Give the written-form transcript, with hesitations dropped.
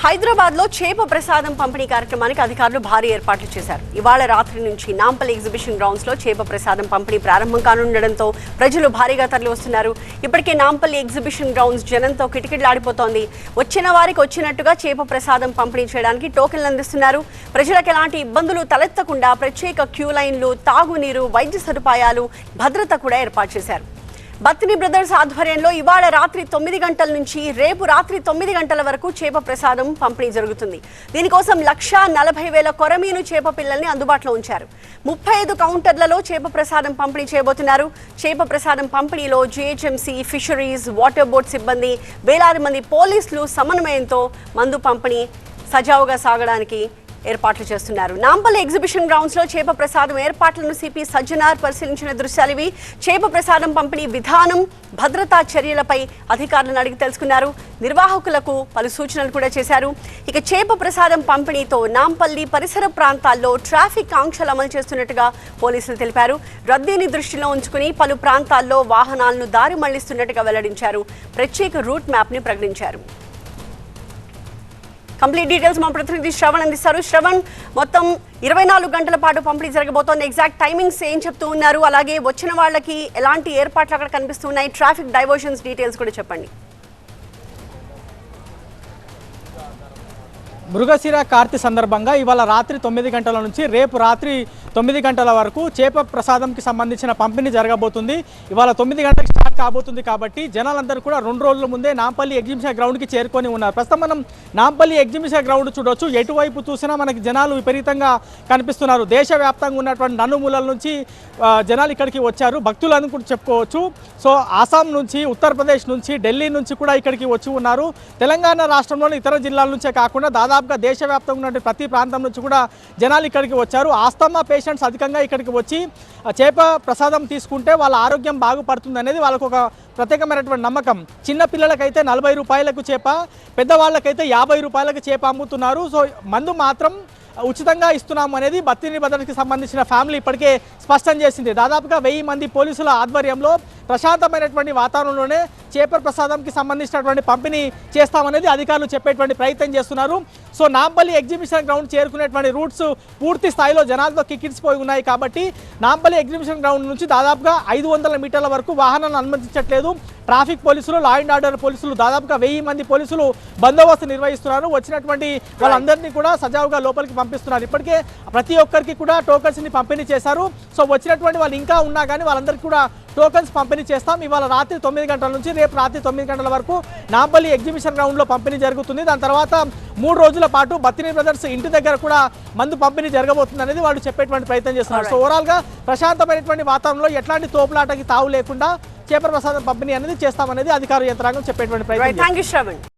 హైదరాబాద్ లో చేప ప్రసాదం పంపిణీ కార్యక్రమానికి అధికారులు భారీ ఏర్పాట్లు చేశారు. ఇవాళ రాత్రి నుంచి నాంపల్లి ఎగ్జిబిషన్ గ్రౌండ్స్ లో చేప ప్రసాదం పంపిణీ ప్రారంభం కానుండడంతో ప్రజలు భారీగా తరలి వస్తున్నారు. ఇప్పటికే నాంపల్లి ఎగ్జిబిషన్ గ్రౌండ్స్ జనంతో కిటకిటలాడిపోతోంది. వచ్చిన వారికి వచ్చినట్టుగా చేప ప్రసాదం పంపిణీ చేయడానికి టోకెన్లు అందిస్తున్నారు. ప్రజలకు ఎలాంటి ఇబ్బందులు తలెత్తకుండా ప్రత్యేక క్యూ లైన్లు, తాగునీరు, వైద్య సదుపాయాలు, భద్రత కూడా ఏర్పాటు చేశారు. బత్తిని బ్రదర్స్ ఆధ్వర్యంలో ఇవాళ రాత్రి 9 గంటల నుంచి రేపు రాత్రి 9 గంటల వరకు చేప ప్రసాదం పంపిణీ జరుగుతుంది. దీనికోసం 1,40,000 కొరమీను చేప పిల్లల్ని అందుబాటులో ఉంచారు. 35 కౌంటర్లలో చేప ప్రసాదం పంపిణీ చేయబోతున్నారు. చేప ప్రసాదం పంపిణీలో జీహెచ్ఎంసీ, ఫిషరీస్, వాటర్ బోర్డ్ సిబ్బంది, వేలాది మంది పోలీసులు సమన్వయంతో మందు పంపిణీ సజావుగా సాగడానికి ఏర్పాట్లు చేస్తున్నారు. నాంపల్లి ఎగ్జిబిషన్ గ్రౌండ్స్ లో చేప ప్రసాదం ఏర్పాట్లను సిపి సజ్జనార్ పరిశీలించిన దృశ్యాలివి. చేప ప్రసాదం పంపిణీ విధానం, భద్రతా చర్యలపై అధికారులను అడిగి తెలుసుకున్నారు. నిర్వాహకులకు పలు సూచనలు కూడా చేశారు. ఇక చేప ప్రసాదం పంపిణీతో నాంపల్లి పరిసర ప్రాంతాల్లో ట్రాఫిక్ ఆంక్షలు అమలు చేస్తున్నట్టుగా పోలీసులు తెలిపారు. రద్దీని దృష్టిలో ఉంచుకుని పలు ప్రాంతాల్లో వాహనాలను దారి మళ్లిస్తున్నట్టుగా వెల్లడించారు. ప్రత్యేక రూట్ మ్యాప్ ని ప్రకటించారు. కంప్లీట్ డీటెయిల్స్ మా ప్రతినిధి శ్రవణ్ అందిస్తారు. శ్రవణ్, మొత్తం 24 గంటల పాటు పంపిణీ జరగబోతోంది. ఎగ్జాక్ట్ టైమింగ్స్ ఏం చెప్తూ ఉన్నారు? అలాగే వచ్చిన వాళ్ళకి ఎలాంటి ఏర్పాట్లు అక్కడ కనిపిస్తున్నాయి? ట్రాఫిక్ డైవర్షన్స్ డీటెయిల్స్ కూడా చెప్పండి. మృగశిర కార్తీ సందర్భంగా ఇవాళ రాత్రి 9 గంటల నుంచి రేపు రాత్రి 9 గంటల వరకు చేప ప్రసాదంకి సంబంధించిన పంపిణీ జరగబోతుంది. ఇవాళ 9 గంటలకు స్టార్ట్ కాబోతుంది కాబట్టి జనాలందరూ కూడా 2 రోజుల ముందే నాంపల్లి ఎగ్జిబిషన్ గ్రౌండ్కి చేరుకొని ఉన్నారు. ప్రస్తుతం మనం నాంపల్లి ఎగ్జిబిషన్ గ్రౌండ్ చూడొచ్చు. ఎటువైపు చూసినా మనకి జనాలు విపరీతంగా కనిపిస్తున్నారు. దేశవ్యాప్తంగా ఉన్నటువంటి నలుమూలల నుంచి జనాలు ఇక్కడికి వచ్చారు. భక్తులను కూడా చెప్పుకోవచ్చు. సో ఆసాం నుంచి, ఉత్తరప్రదేశ్ నుంచి, ఢిల్లీ నుంచి కూడా ఇక్కడికి వచ్చి ఉన్నారు. తెలంగాణ రాష్ట్రంలోని ఇతర జిల్లాల నుంచే కాకుండా దాదాపుగా దేశవ్యాప్తంగా ఉన్న ప్రతి ప్రాంతం నుంచి కూడా జనాలు ఇక్కడికి వచ్చారు. ఆస్తమా పేషెంట్స్ అధికంగా ఇక్కడికి వచ్చి చేప ప్రసాదం తీసుకుంటే వాళ్ళ ఆరోగ్యం బాగుపడుతుంది అనేది వాళ్ళకు ఒక ప్రత్యేకమైనటువంటి నమ్మకం. చిన్న పిల్లలకైతే 40 రూపాయలకు చేప, పెద్దవాళ్ళకైతే 50 రూపాయలకు చేప అమ్ముతున్నారు. సో మందు మాత్రం ఉచితంగా ఇస్తున్నాము అనేది బత్తిని బ్రదర్స్కి సంబంధించిన ఫ్యామిలీ ఇప్పటికే స్పష్టం చేసింది. దాదాపుగా 1000 మంది పోలీసుల ఆధ్వర్యంలో ప్రశాంతమైనటువంటి వాతావరణంలోనే చేప ప్రసాదంకి సంబంధించినటువంటి పంపిణీ చేస్తామనేది అధికారులు చెప్పేటువంటి ప్రయత్నం చేస్తున్నారు. సో నాంపల్లి ఎగ్జిబిషన్ గ్రౌండ్ చేరుకునేటువంటి రూట్స్ పూర్తి స్థాయిలో జనాలతో కిక్కిరిసిపోయి ఉన్నాయి కాబట్టి నాంపల్లి ఎగ్జిబిషన్ గ్రౌండ్ నుంచి దాదాపుగా 500 మీటర్ల వరకు వాహనాలను అనుమతించట్లేదు. ట్రాఫిక్ పోలీసులు, లా అండ్ ఆర్డర్ పోలీసులు దాదాపుగా 1000 మంది పోలీసులు బందోబస్తు నిర్వహిస్తున్నారు. వచ్చినటువంటి వాళ్ళందరినీ కూడా సజావుగా లోపలికి పంపిస్తున్నారు. ఇప్పటికే ప్రతి ఒక్కరికి కూడా టోకన్స్ని పంపిణీ చేశారు. సో వచ్చినటువంటి వాళ్ళు ఇంకా ఉన్నా కానీ వాళ్ళందరికీ కూడా టోకన్స్ పంపిణీ చేస్తాం. ఇవాళ రాత్రి 9 గంటల నుంచి రేపు రాత్రి 9 గంటల వరకు నాంపల్లి ఎగ్జిబిషన్ గ్రౌండ్లో పంపిణీ జరుగుతుంది. దాని తర్వాత 3 రోజుల పాటు బత్తిని బ్రదర్స్ ఇంటి దగ్గర కూడా మందు పంపిణీ జరగబోతుంది అనేది వాళ్ళు చెప్పేటువంటి ప్రయత్నం చేస్తున్నారు. సో ఓవరాల్గా ప్రశాంతమైనటువంటి వాతావరణంలో ఎట్లాంటి తోపులాటకి తావు లేకుండా చేప ప్రసాదం పంపిణీ అనేది చేస్తామనేది అధికార యంత్రాంగం చెప్పేటువంటి ప్రయత్నం.